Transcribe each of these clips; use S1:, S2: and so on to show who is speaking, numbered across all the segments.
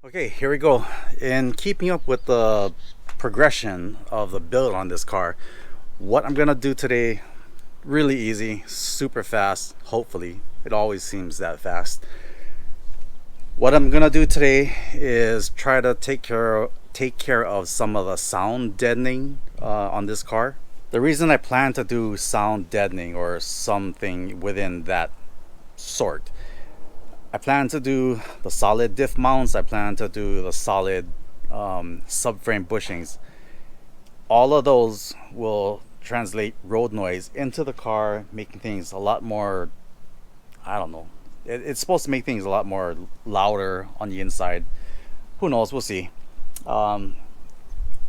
S1: Okay, here we go. In keeping up with the progression of the build on this car, what I'm gonna do today, really easy, super fast, hopefully. It always seems that fast. What I'm gonna do today is try to take care of some of the sound deadening on this car. The reason I plan to do sound deadening or something within that sort, I plan to do the solid diff mounts. I plan to do the solid subframe bushings. All of those will translate road noise into the car, making things a lot more, I don't know. It's supposed to make things a lot more louder on the inside. Who knows? We'll see. I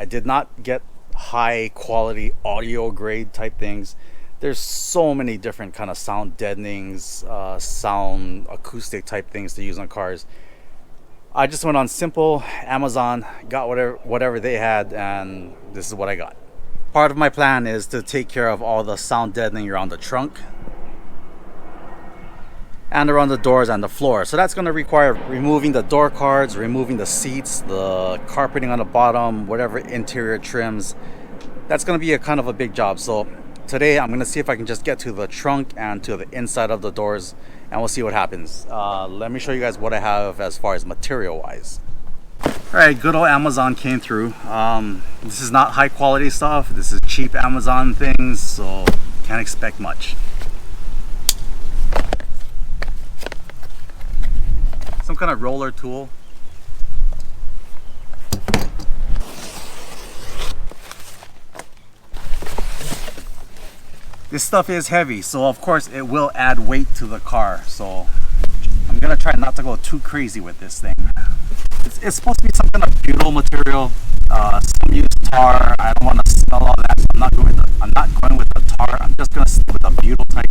S1: did not get high quality audio grade type things. There's so many different kind of sound deadenings, sound acoustic type things to use on cars. I just went on simple Amazon, got whatever they had, and this is what I got. Part of my plan is to take care of all the sound deadening around the trunk and around the doors and the floor. So that's going to require removing the door cards, removing the seats, the carpeting on the bottom, whatever interior trims. That's going to be a kind of a big job. So today I'm going to see if I can just get to the trunk and to the inside of the doors, and we'll see what happens. Let me show you guys what I have as far as material wise. Alright, good old Amazon came through. This is not high quality stuff. This is cheap Amazon things, so can't expect much. Some kind of roller tool. This stuff is heavy, so of course it will add weight to the car. So I'm gonna try not to go too crazy with this thing. It's supposed to be some kind of butyl material. Some use tar. I don't want to smell all that, so I'm not going with the tar. I'm just gonna stick with a butyl type.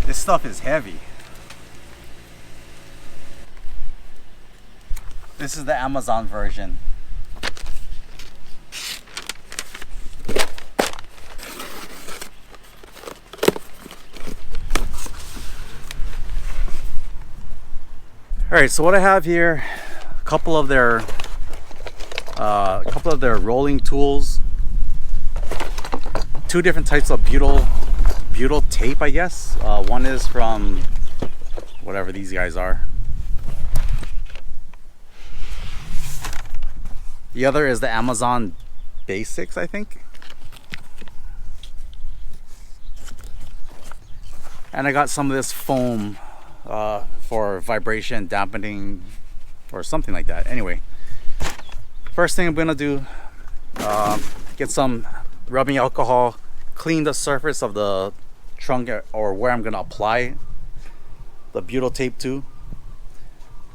S1: This stuff is heavy. This is the Amazon version. Alright, so what I have here, a couple of their rolling tools, two different types of butyl tape, I guess. One is from whatever these guys are. The other is the Amazon Basics, I think. And I got some of this foam for vibration dampening or something like that. Anyway, first thing I'm gonna do, get some rubbing alcohol, clean the surface of the trunk or where I'm gonna apply the butyl tape to.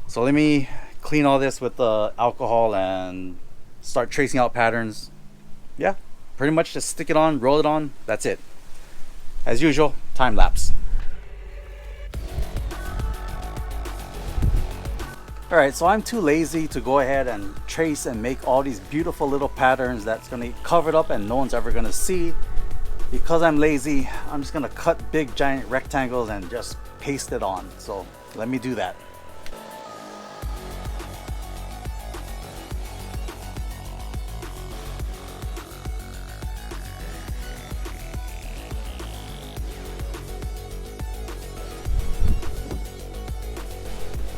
S1: So let me clean all this with the alcohol and start tracing out patterns. Yeah, pretty much just stick it on, roll it on, that's it. As usual, time lapse. Alright, so I'm too lazy to go ahead and trace and make all these beautiful little patterns that's going to get covered up and no one's ever going to see. Because I'm lazy, I'm just going to cut big giant rectangles and just paste it on. So let me do that.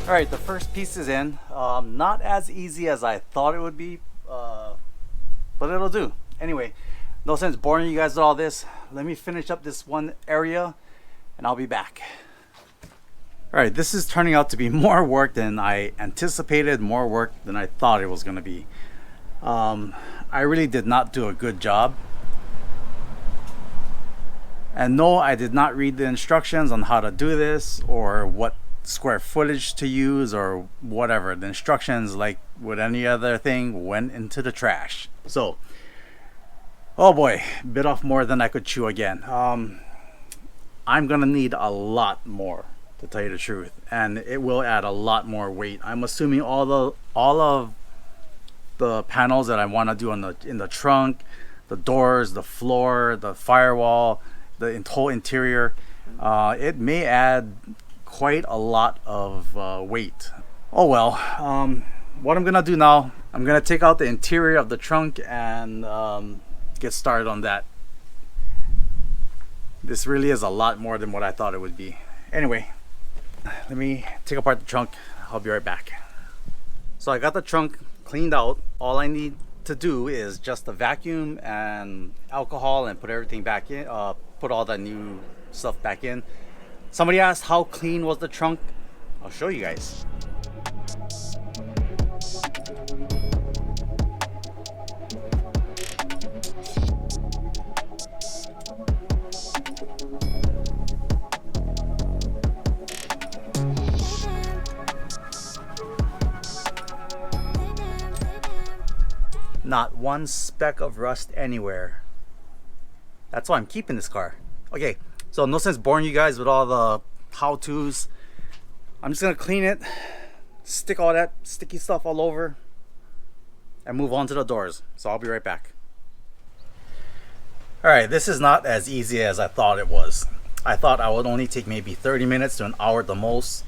S1: Alright, the first piece is in. Not as easy as I thought it would be, but it'll do. Anyway, no sense boring you guys with all this. Let me finish up this one area and I'll be back. Alright, this is turning out to be more work than I anticipated, more work than I thought it was going to be. I really did not do a good job. And no, I did not read the instructions on how to do this or what square footage to use or whatever. The instructions, like with any other thing, went into the trash. So, oh boy, bit off more than I could chew again. I'm gonna need a lot more, to tell you the truth, and it will add a lot more weight. I'm assuming all of the panels that I want to do in the trunk, the doors, the floor, the firewall, the whole interior. It may add quite a lot of weight. Oh well. What I'm gonna do now, I'm gonna take out the interior of the trunk and get started on that. This really is a lot more than what I thought it would be. Anyway, let me take apart the trunk. I'll be right back. So I got the trunk cleaned out. All I need to do is just a vacuum and alcohol and put everything back in, put all the new stuff back in. Somebody asked how clean was the trunk. I'll show you guys. Not one speck of rust anywhere. That's why I'm keeping this car. Okay, so no sense boring you guys with all the how-tos. I'm just gonna clean it, stick all that sticky stuff all over, and move on to the doors. So I'll be right back. Alright, this is not as easy as I thought it was. I thought I would only take maybe 30 minutes to an hour at the most.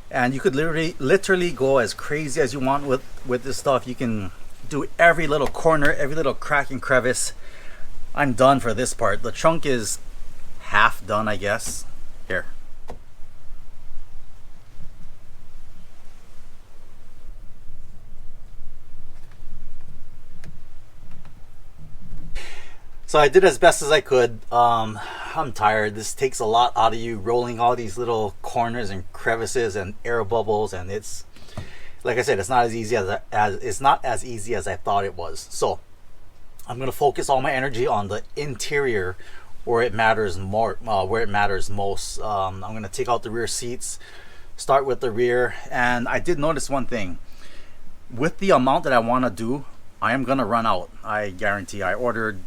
S1: And you could literally go as crazy as you want with this stuff. You can do every little corner, every little crack and crevice. I'm done for this part. The trunk is half done, I guess. Here. So I did as best as I could. I'm tired. This takes a lot out of you, rolling all these little corners and crevices and air bubbles, and it's, like I said, it's not as easy as I thought it was. So I'm gonna focus all my energy on the interior, where it matters more, where it matters most. I'm gonna take out the rear seats, start with the rear, and I did notice one thing. With the amount that I want to do, I am gonna run out. I guarantee. I ordered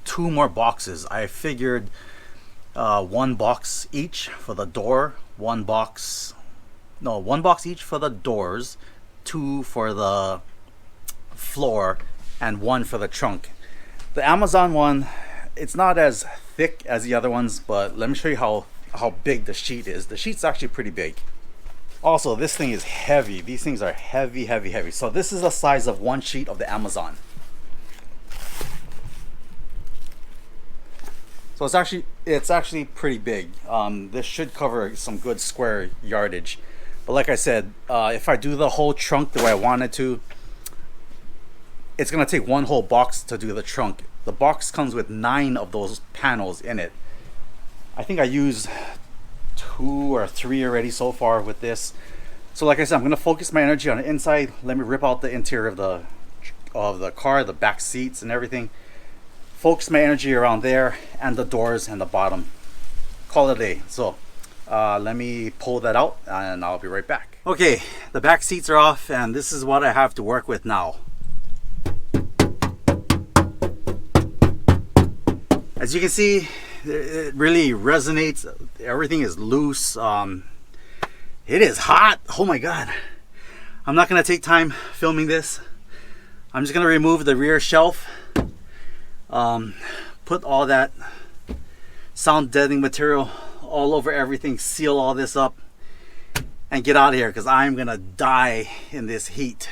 S1: 2 more boxes. I figured 1 box each for the door, 1 box each for the doors, 2 for the floor, and 1 for the trunk. The Amazon one, it's not as thick as the other ones, but let me show you how big the sheet is. The sheet's actually pretty big. Also, this thing is heavy. These things are heavy, heavy, heavy. So this is the size of 1 sheet of the Amazon. So it's actually pretty big. This should cover some good square yardage. But like I said, if I do the whole trunk the way I wanted to, it's gonna take 1 whole box to do the trunk. The box comes with 9 of those panels in it. I think I used 2 or 3 already so far with this. So like I said, I'm gonna focus my energy on the inside. Let me rip out the interior of the car, the back seats and everything. Focus my energy around there and the doors and the bottom. Call it a day. So let me pull that out and I'll be right back. Okay, the back seats are off and this is what I have to work with now. As you can see, it really resonates. Everything is loose. It is hot. Oh my god. I'm not gonna take time filming this. I'm just gonna remove the rear shelf, put all that sound deadening material all over everything, seal all this up, and get out of here because I'm gonna die in this heat.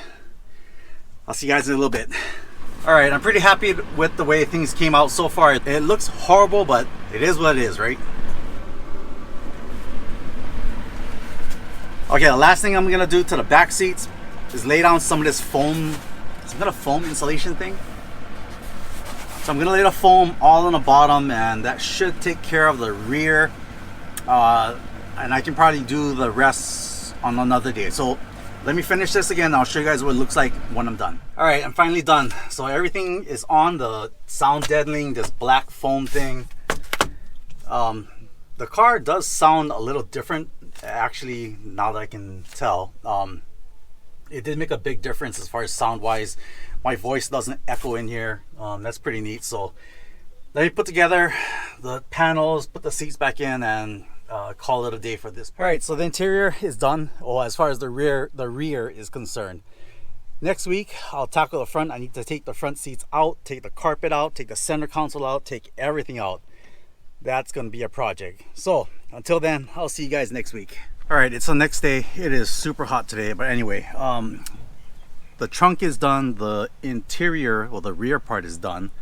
S1: I'll see you guys in a little bit. Alright, I'm pretty happy with the way things came out so far. It looks horrible, but it is what it is, right? Okay, the last thing I'm gonna do to the back seats is lay down some of this foam, some kind of foam insulation thing. So I'm gonna lay the foam all on the bottom, and that should take care of the rear. And I can probably do the rest on another day. So let me finish this again. I'll show you guys what it looks like when I'm done. All right, I'm finally done. So everything is on the sound deadening, this black foam thing. The car does sound a little different, actually, now that I can tell. It did make a big difference as far as sound wise. My voice doesn't echo in here. That's pretty neat. So let me put together the panels, put the seats back in, and call it a day for this. All right, so the interior is done. As far as the rear is concerned, Next week, I'll tackle the front. I need to take the front seats out, take the carpet out, take the center console out, take everything out. That's going to be a project. So until then, I'll see you guys next week. All right, it's the next day. It is super hot today, but anyway, the trunk is done. The interior, well, the rear part is done.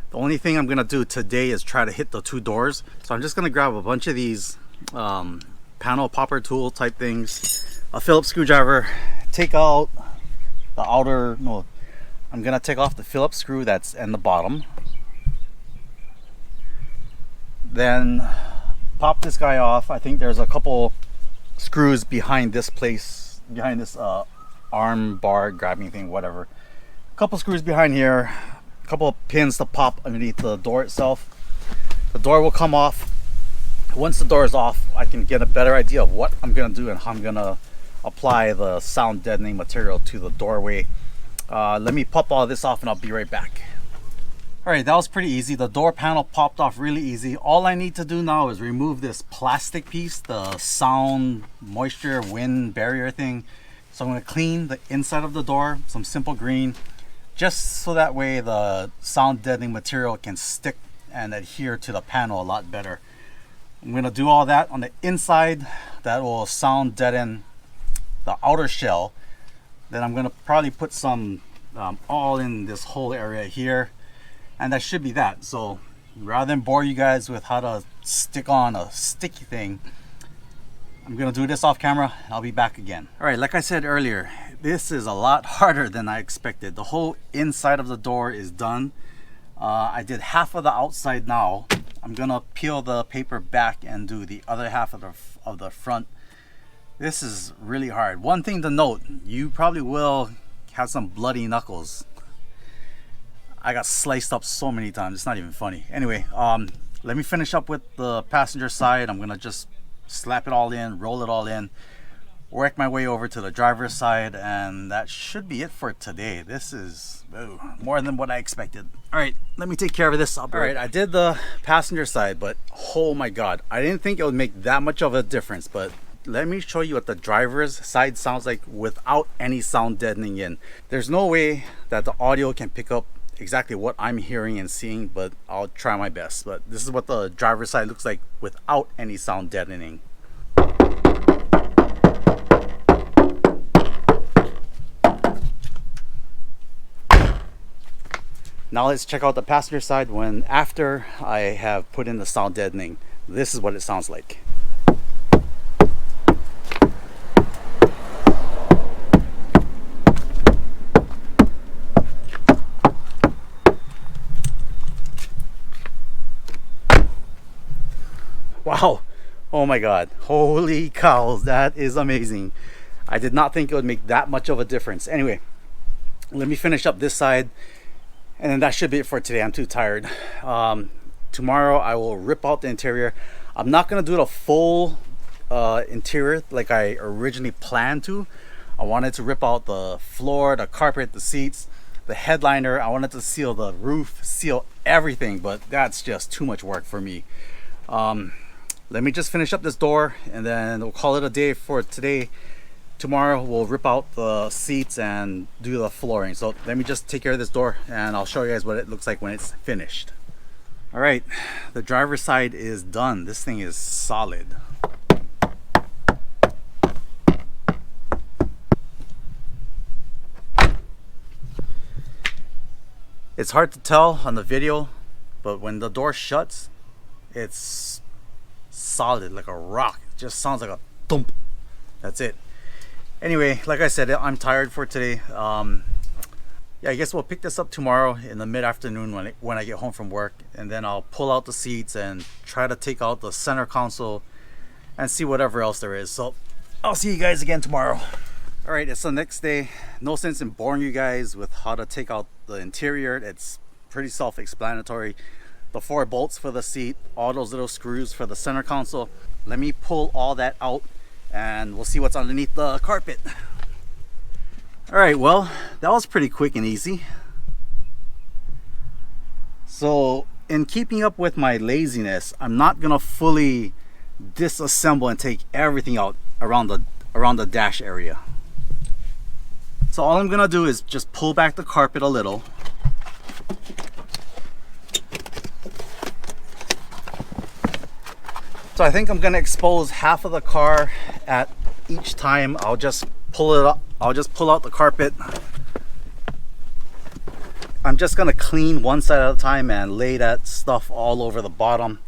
S1: The only thing I'm gonna do today is try to hit the 2 doors. So I'm just gonna grab a bunch of these panel popper tool type things, a Phillips screwdriver, take out the outer, no, I'm gonna take off the Phillips screw that's in the bottom. Then pop this guy off. I think there's a couple screws behind this place, behind this arm bar grabbing thing, whatever. A couple screws behind here, a couple of pins to pop underneath the door itself. The door will come off. Once the door is off, I can get a better idea of what I'm gonna do and how I'm gonna apply the sound deadening material to the doorway. Let me pop all this off and I'll be right back. All right, that was pretty easy. The door panel popped off really easy. All I need to do now is remove this plastic piece, the sound, moisture, wind barrier thing. So I'm gonna clean the inside of the door, some simple green, just so that way the sound deadening material can stick and adhere to the panel a lot better. I'm gonna do all that on the inside. That will sound deaden the outer shell. Then I'm gonna probably put some all in this whole area here. And that should be that. So rather than bore you guys with how to stick on a sticky thing, I'm gonna do this off camera and I'll be back again. All right, like I said earlier, this is a lot harder than I expected. The whole inside of the door is done. I did half of the outside now. I'm gonna peel the paper back and do the other half of the front. This is really hard. One thing to note, you probably will have some bloody knuckles. I got sliced up so many times, it's not even funny. Anyway, let me finish up with the passenger side. I'm gonna just slap it all in, roll it all in, work my way over to the driver's side, and that should be it for today. This is more than what I expected. All right, let me take care of this. All right, I did the passenger side, but oh my God, I didn't think it would make that much of a difference, but let me show you what the driver's side sounds like without any sound deadening in. There's no way that the audio can pick up exactly what I'm hearing and seeing, but I'll try my best. But this is what the driver's side looks like without any sound deadening. Now let's check out the passenger side when after I have put in the sound deadening. This is what it sounds like. Wow, oh my God, holy cows, that is amazing. I did not think it would make that much of a difference. Anyway, let me finish up this side and then that should be it for today. I'm too tired. Tomorrow I will rip out the interior. I'm not gonna do the full interior like I originally planned to. I wanted to rip out the floor, the carpet, the seats, the headliner. I wanted to seal the roof, seal everything, but that's just too much work for me. Let me just finish up this door and then we'll call it a day for today. Tomorrow we'll rip out the seats and do the flooring. So let me just take care of this door and I'll show you guys what it looks like when it's finished. All right, the driver's side is done. This thing is solid. It's hard to tell on the video, but when the door shuts, it's solid like a rock. It just sounds like a thump. That's it. Anyway, like I said, I'm tired for today. Yeah, I guess we'll pick this up tomorrow in the mid-afternoon when I get home from work, and then I'll pull out the seats and try to take out the center console and see whatever else there is. So I'll see you guys again tomorrow. All right, it's the next day. No sense in boring you guys with how to take out the interior. It's pretty self-explanatory. The 4 bolts for the seat, all those little screws for the center console. Let me pull all that out and we'll see what's underneath the carpet. All right, well, that was pretty quick and easy. So in keeping up with my laziness, I'm not gonna fully disassemble and take everything out around the dash area. So all I'm gonna do is just pull back the carpet a little. So I think I'm gonna expose half of the car at each time. I'll just pull it up. I'll just pull out the carpet. I'm just gonna clean one side at a time and lay that stuff all over the bottom.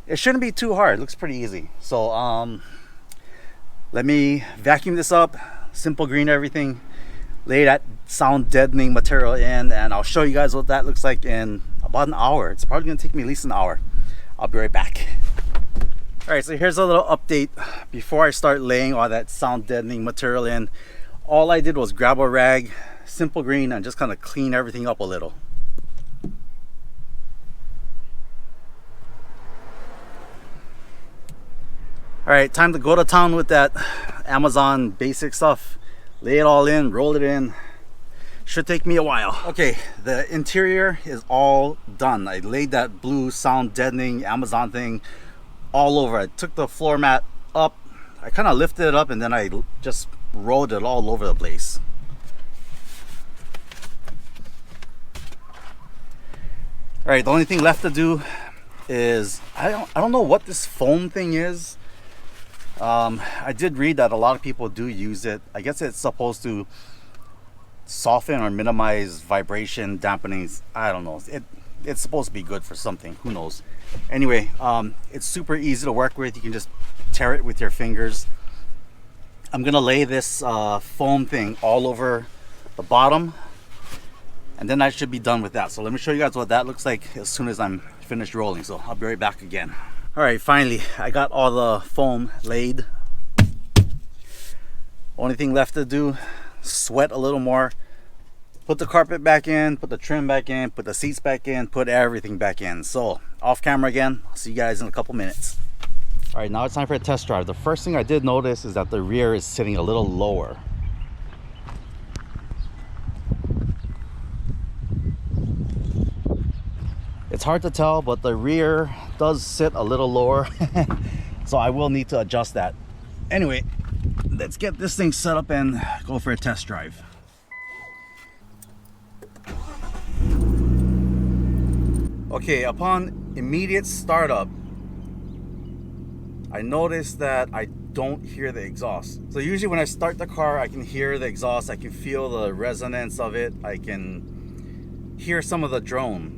S1: It shouldn't be too hard. It looks pretty easy. So let me vacuum this up, simple green everything, lay that sound deadening material in, and I'll show you guys what that looks like in about an hour. It's probably gonna take me at least an hour. I'll be right back. All right, so here's a little update before I start laying all that sound deadening material in. All I did was grab a rag, simple green, and just kind of clean everything up a little. All right, time to go to town with that Amazon basic stuff. Lay it all in, roll it in. Should take me a while. Okay, the interior is all done. I laid that blue sound deadening Amazon thing all over. I took the floor mat up, I kind of lifted it up, and then I just rolled it all over the place. All right, the only thing left to do is I don't know what this foam thing is. I did read that a lot of people do use it. I guess it's supposed to soften or minimize vibration dampenings. I don't know. It's supposed to be good for something. Who knows? Anyway, it's super easy to work with. You can just tear it with your fingers. I'm gonna lay this foam thing all over the bottom, and then I should be done with that. So let me show you guys what that looks like as soon as I'm finished rolling. So I'll be right back again. All right, finally I got all the foam laid. Only thing left to do, sweat a little more, put the carpet back in, put the trim back in, put the seats back in, put everything back in. So off camera again. I'll see you guys in a couple minutes. All right, now it's time for a test drive. The first thing I did notice is that the rear is sitting a little lower. It's hard to tell, but the rear does sit a little lower. So I will need to adjust that. Anyway, let's get this thing set up and go for a test drive. Okay, upon immediate startup, I noticed that I don't hear the exhaust. So usually when I start the car, I can hear the exhaust, I can feel the resonance of it, I can hear some of the drone.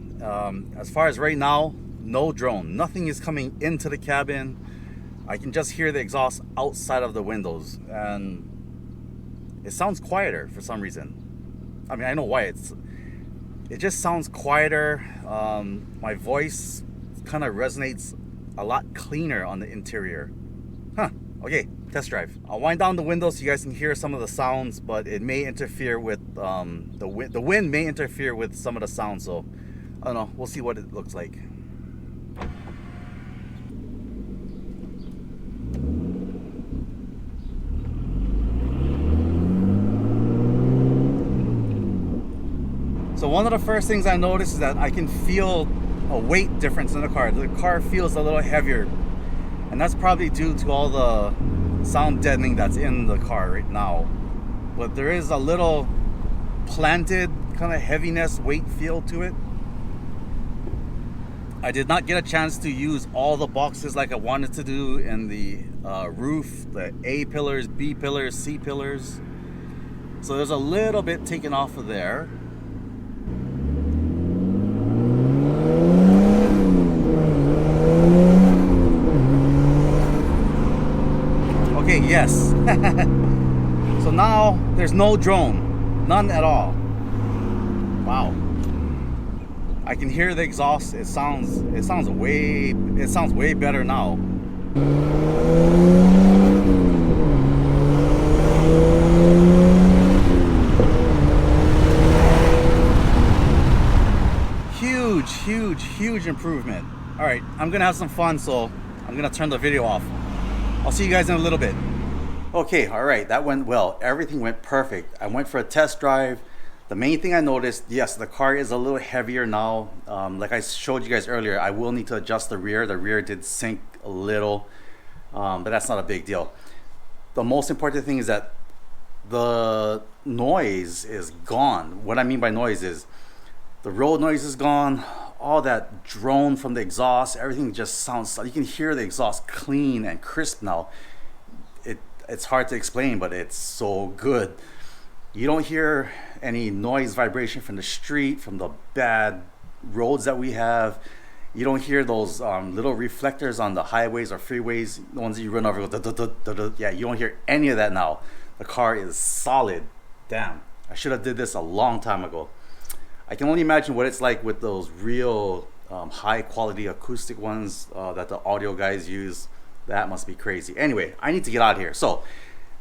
S1: As far as right now, no drone. Nothing is coming into the cabin. I can just hear the exhaust outside of the windows, and it sounds quieter for some reason. I mean, I know why. It just sounds quieter. My voice kind of resonates a lot cleaner on the interior. Okay, test drive. I'll wind down the windows so you guys can hear some of the sounds, but it may interfere with the wind may interfere with some of the sounds, so I don't know, we'll see what it looks like. So one of the first things I noticed is that I can feel a weight difference in the car. The car feels a little heavier, and that's probably due to all the sound deadening that's in the car right now. But there is a little planted kind of heaviness, weight feel to it. I did not get a chance to use all the boxes like I wanted to do in the roof, the A pillars, B pillars, C pillars. So there's a little bit taken off of there. Okay, yes. So now there's no drone, none at all. Wow. I can hear the exhaust. It sounds way better now. Huge improvement. All right, I'm gonna have some fun, so I'm gonna turn the video off. I'll see you guys in a little bit. Okay, all right, that went well. Everything went perfect. I went for a test drive. The main thing I noticed, yes, the car is a little heavier now. Like I showed you guys earlier, I will need to adjust the rear. The rear did sink a little, but that's not a big deal. The most important thing is that the noise is gone. What I mean by noise is the road noise is gone. All that drone from the exhaust, everything just sounds, you can hear the exhaust clean and crisp now. It's hard to explain, but it's so good. You don't hear any noise vibration from the street, from the bad roads that we have. You don't hear those little reflectors on the highways or freeways, the ones that you run over. Yeah, you don't hear any of that now. The car is solid. Damn, I should have did this a long time ago. I can only imagine what it's like with those real high quality acoustic ones that the audio guys use. That must be crazy. Anyway, I need to get out of here. So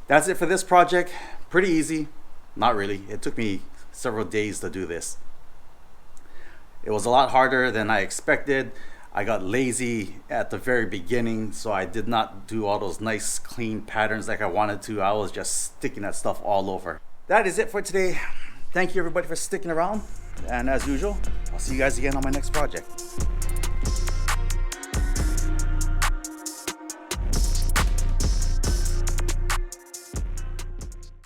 S1: that's it for this project. Pretty easy. Not really. It took me several days to do this. It was a lot harder than I expected. I got lazy at the very beginning, so I did not do all those nice clean patterns like I wanted to. I was just sticking that stuff all over. That is it for today. Thank you everybody for sticking around. And as usual, I'll see you guys again on my next project.